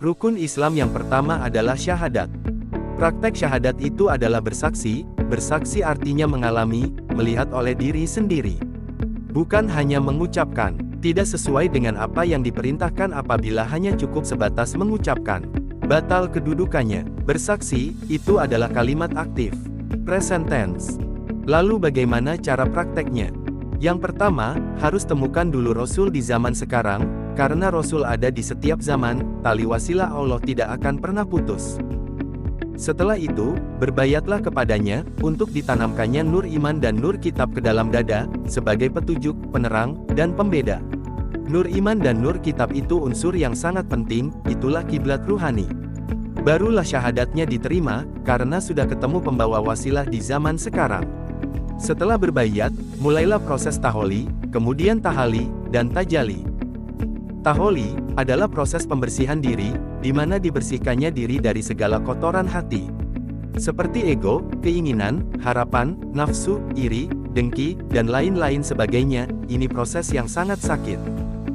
Rukun Islam yang pertama adalah syahadat. Praktek syahadat itu adalah bersaksi. Bersaksi artinya mengalami, melihat oleh diri sendiri. Bukan hanya mengucapkan. Tidak sesuai dengan apa yang diperintahkan apabila hanya cukup sebatas mengucapkan. Batal kedudukannya. Bersaksi, itu adalah kalimat aktif. Present tense. Lalu bagaimana cara prakteknya? Yang pertama, harus temukan dulu Rasul di zaman sekarang, karena Rasul ada di setiap zaman, tali wasilah Allah tidak akan pernah putus. Setelah itu, berbayatlah kepadanya, untuk ditanamkannya nur iman dan nur kitab ke dalam dada, sebagai petunjuk, penerang, dan pembeda. Nur iman dan nur kitab itu unsur yang sangat penting, itulah kiblat ruhani. Barulah syahadatnya diterima, karena sudah ketemu pembawa wasilah di zaman sekarang. Setelah berbayat, mulailah proses taholi, kemudian tahali, dan tajali. Taholi adalah proses pembersihan diri, di mana dibersihkannya diri dari segala kotoran hati. Seperti ego, keinginan, harapan, nafsu, iri, dengki, dan lain-lain sebagainya, ini proses yang sangat sakit.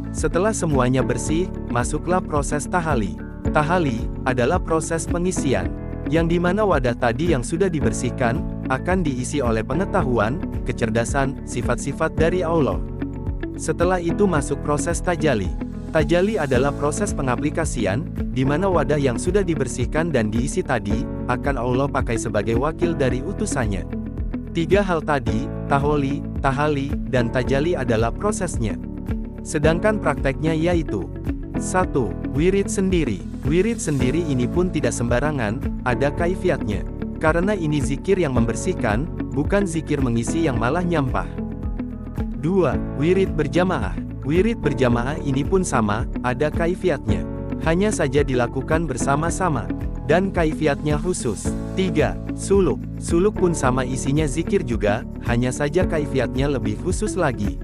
Setelah semuanya bersih, masuklah proses tahali. Tahali adalah proses pengisian, yang dimana wadah tadi yang sudah dibersihkan, akan diisi oleh pengetahuan, kecerdasan, sifat-sifat dari Allah. Setelah itu masuk proses tajali. Tajali adalah proses pengaplikasian, di mana wadah yang sudah dibersihkan dan diisi tadi, akan Allah pakai sebagai wakil dari utusannya. Tiga hal tadi, taholi, tahali, dan tajali adalah prosesnya. Sedangkan prakteknya yaitu 1. Wirid sendiri. Wirid sendiri ini pun tidak sembarangan, ada kaifiatnya. Karena ini zikir yang membersihkan, bukan zikir mengisi yang malah nyampah. 2. Wirid berjamaah. Wirid berjamaah ini pun sama, ada kaifiatnya. Hanya saja dilakukan bersama-sama. Dan kaifiatnya khusus. 3. Suluk. Suluk pun sama isinya zikir juga, hanya saja kaifiatnya lebih khusus lagi.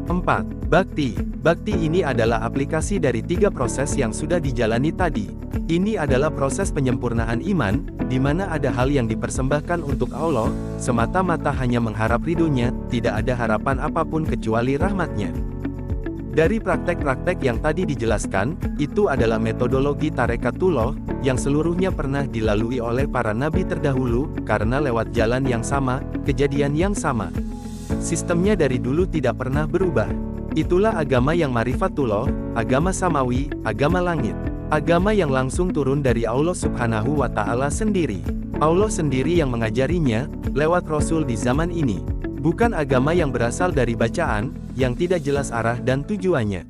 4. Bakti. Bakti ini adalah aplikasi dari 3 proses yang sudah dijalani tadi. Ini adalah proses penyempurnaan iman, di mana ada hal yang dipersembahkan untuk Allah, semata-mata hanya mengharap ridhonya, tidak ada harapan apapun kecuali rahmatnya. Dari praktek-praktek yang tadi dijelaskan, itu adalah metodologi tarekatullah, yang seluruhnya pernah dilalui oleh para nabi terdahulu, karena lewat jalan yang sama, kejadian yang sama. Sistemnya dari dulu tidak pernah berubah. Itulah agama yang marifatullah, agama samawi, agama langit. Agama yang langsung turun dari Allah Subhanahu wa Ta'ala sendiri. Allah sendiri yang mengajarinya, lewat Rasul di zaman ini. Bukan agama yang berasal dari bacaan, yang tidak jelas arah dan tujuannya.